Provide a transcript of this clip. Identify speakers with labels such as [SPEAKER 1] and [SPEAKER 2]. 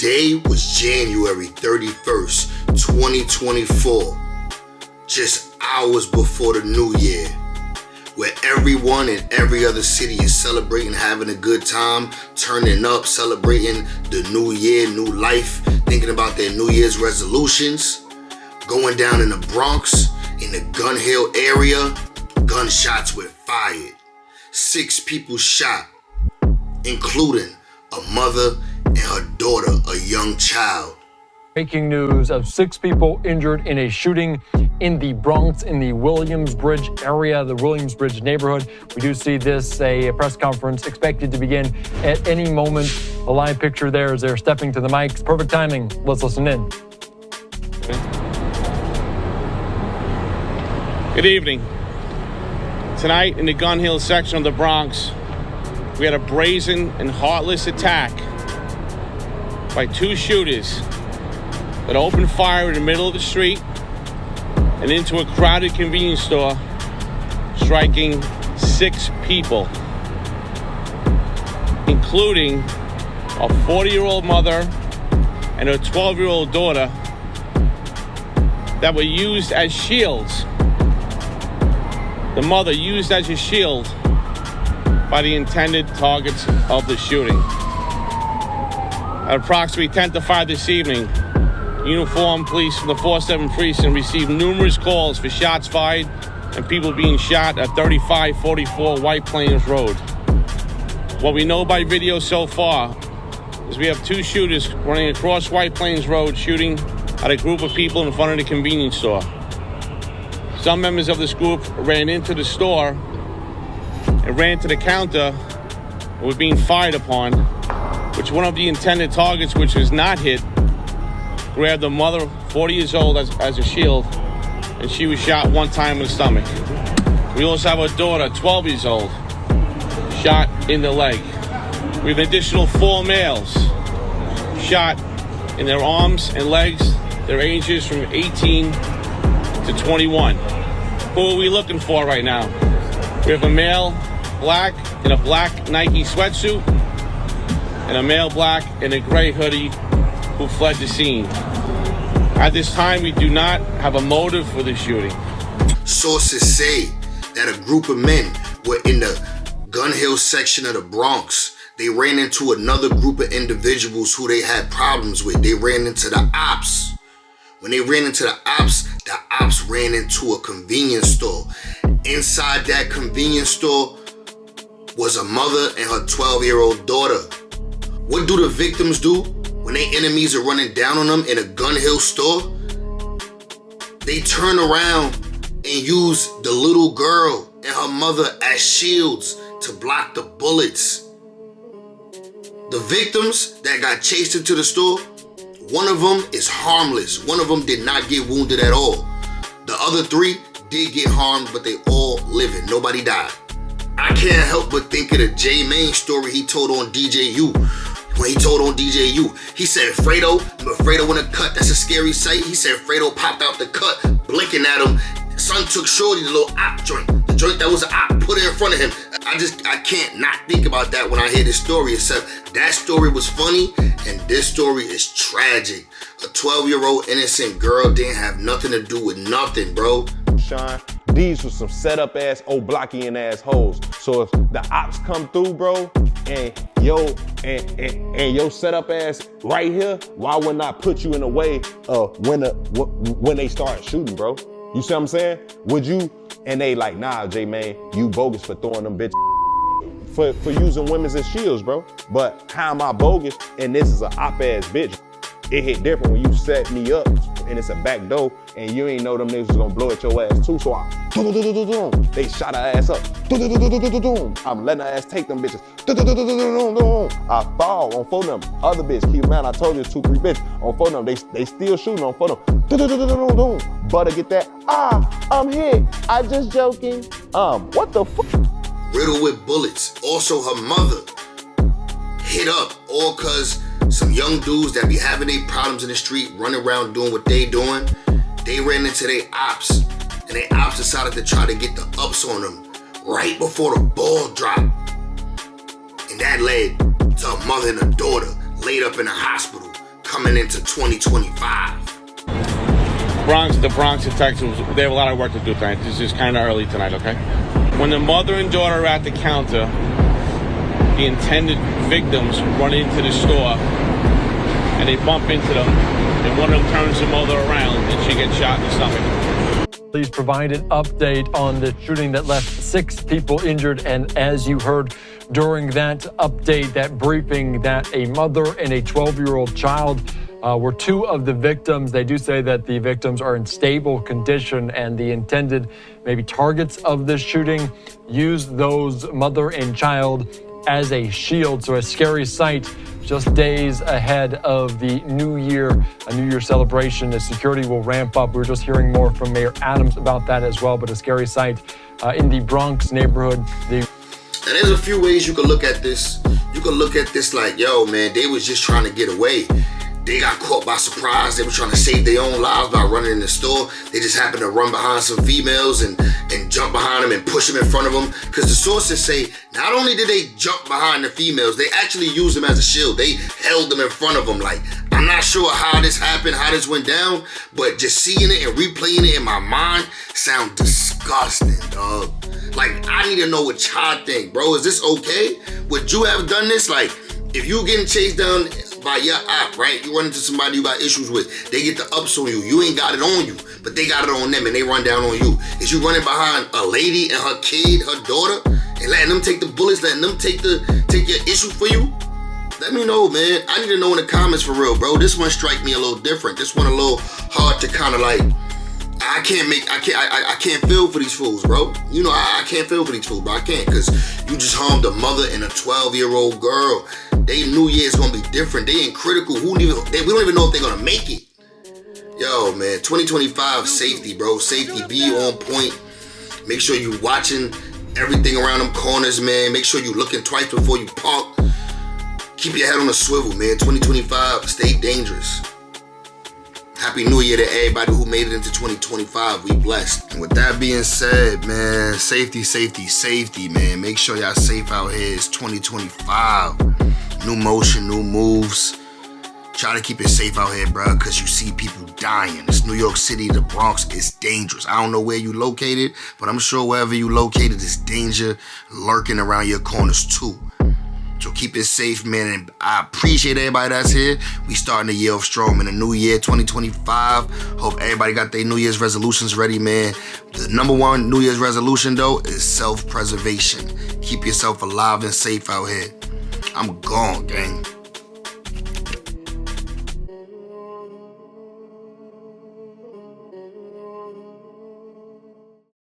[SPEAKER 1] Today was January 31st, 2024, just hours before the new year, where everyone in every other city is celebrating, having a good time, turning up, celebrating the new year, new life, thinking about their New Year's resolutions. Going down in the Bronx, in the Gun Hill area, gunshots were fired. 6 people shot, including a mother and her daughter, a young child.
[SPEAKER 2] Breaking news of 6 people injured in a shooting in the Bronx, in the Williamsbridge area, the Williamsbridge neighborhood. We do see this, a press conference expected to begin at any moment. The live picture there as they're stepping to the mics. Perfect timing. Let's listen in.
[SPEAKER 3] Good evening. Tonight in the Gun Hill section of the Bronx, we had a brazen and heartless attack by 2 shooters that opened fire in the middle of the street and into a crowded convenience store, striking 6 people, including a 40-year-old mother and her 12-year-old daughter that were used as shields. The mother used as a shield by the intended targets of the shooting. At approximately 10 to 5 this evening, uniformed police from the 4-7 precinct received numerous calls for shots fired and people being shot at 3544 White Plains Road. What we know by video so far is we have 2 shooters running across White Plains Road shooting at a group of people in front of the convenience store. Some members of this group ran into the store and ran to the counter and were being fired upon, which one of the intended targets, which was not hit, grabbed the mother, 40 years old, as a shield, and she was shot 1 time in the stomach. We also have a daughter, 12 years old, shot in the leg. We have an additional 4 males shot in their arms and legs. Their ages from 18 to 21. Who are we looking for right now? We have a male black in a black Nike sweatsuit and a male black in a gray hoodie who fled the scene. At this time, we do not have a motive for the shooting.
[SPEAKER 1] Sources say that a group of men were in the Gun Hill section of the Bronx. They ran into another group of individuals who they had problems with. They ran into the ops. When they ran into the ops ran into a convenience store. Inside that convenience store was a mother and her 12-year-old daughter. What do the victims do when their enemies are running down on them in a Gun Hill store? They turn around and use the little girl and her mother as shields to block the bullets. The victims that got chased into the store, one of them is harmless. One of them did not get wounded at all. The other 3 did get harmed, but they all living. Nobody died. I can't help but think of the J Main story he told on DJU. When he told on DJU, he said Fredo in a cut, that's a scary sight. He said Fredo popped out the cut, blinking at him. Son took Shorty, the little op joint. The joint that was an op, put it in front of him. I can't not think about that when I hear this story, except that story was funny and this story is tragic. A 12-year-old innocent girl didn't have nothing to do with nothing, bro.
[SPEAKER 4] Sean, these were some set-up ass, old blocking ass hoes. So if the ops come through, bro, and yo set-up ass right here, why wouldn't I put you in the way of when they start shooting, bro? You see what I'm saying? Would you? And they like, nah, J-Man, you bogus for throwing them bitches for using women as shields, bro. But how am I bogus? And this is an op-ass bitch. It hit different when you set me up and it's a back door and you ain't know them niggas was gonna blow at your ass too. So they shot her ass up. I'm letting her ass take them bitches. I fall on 4 of them. Other bitch, keep in mind, I told you it's 2, 3 bitches. On 4 of them, they still shooting on 4 of them. Butter get that. I'm hit. I just joking. What the fuck?
[SPEAKER 1] Riddled with bullets. Also her mother hit up, all cause some young dudes that be having their problems in the street, running around doing what they doing. They ran into their ops, and their ops decided to try to get the ups on them right before the ball dropped. And that led to a mother and a daughter laid up in a hospital coming into 2025.
[SPEAKER 3] The Bronx detectives, they have a lot of work to do tonight. This is kind of early tonight, okay? When the mother and daughter are at the counter, the intended victims run into the store and they bump into them, and one of them turns the mother around and she gets shot in the stomach.
[SPEAKER 2] Please provide an update on the shooting that left 6 people injured. And as you heard during that update, that briefing, that a mother and a 12-year-old child were 2 of the victims. They do say that the victims are in stable condition, and the intended maybe targets of this shooting used those mother and child as a shield. So a scary sight just days ahead of the New Year, a New Year celebration. The security will ramp up. We were just hearing more from Mayor Adams about that as well, but a scary sight in the Bronx neighborhood.
[SPEAKER 1] And there's a few ways you can look at this. You can look at this like, yo, man, they was just trying to get away. They got caught by surprise. They were trying to save their own lives by running in the store. They just happened to run behind some females and jump behind them and push them in front of them. Because the sources say not only did they jump behind the females, they actually used them as a shield. They held them in front of them. Like, I'm not sure how this happened, how this went down, but just seeing it and replaying it in my mind sound disgusting, dog. Like, I need to know what y'all think, bro. Is this okay? Would you have done this? Like, if you getting chased down by your op, right? You run into somebody you got issues with. They get the ups on you. You ain't got it on you, but they got it on them and they run down on you. Is you running behind a lady and her kid, her daughter, and letting them take the bullets, letting them take your issue for you? Let me know, man. I need to know in the comments for real, bro. This one strike me a little different. This one a little hard to kind of like, I can't feel for these fools, bro. You know, I can't feel for these fools, bro. I can't, because you just harmed a mother and a 12-year-old girl. They New Year's gonna be different. They ain't critical. We don't even know if they're gonna make it. Yo, man, 2025 safety, bro. Safety, be on point. Make sure you watching everything around them corners, man. Make sure you looking twice before you park. Keep your head on a swivel, man. 2025, stay dangerous. Happy New Year to everybody who made it into 2025. We blessed. And with that being said, man, safety, safety, safety, man. Make sure y'all safe out here. It's 2025. New motion, new moves. Try to keep it safe out here, bro, because you see people dying. It's New York City, the Bronx. It's dangerous. I don't know where you located, but I'm sure wherever you located, there's danger lurking around your corners too. So keep it safe, man, and I appreciate everybody that's here. We starting the year off strong in the new year, 2025. Hope everybody got their New Year's resolutions ready, man. The number one New Year's resolution, though, is self-preservation. Keep yourself alive and safe out here. I'm gone, gang.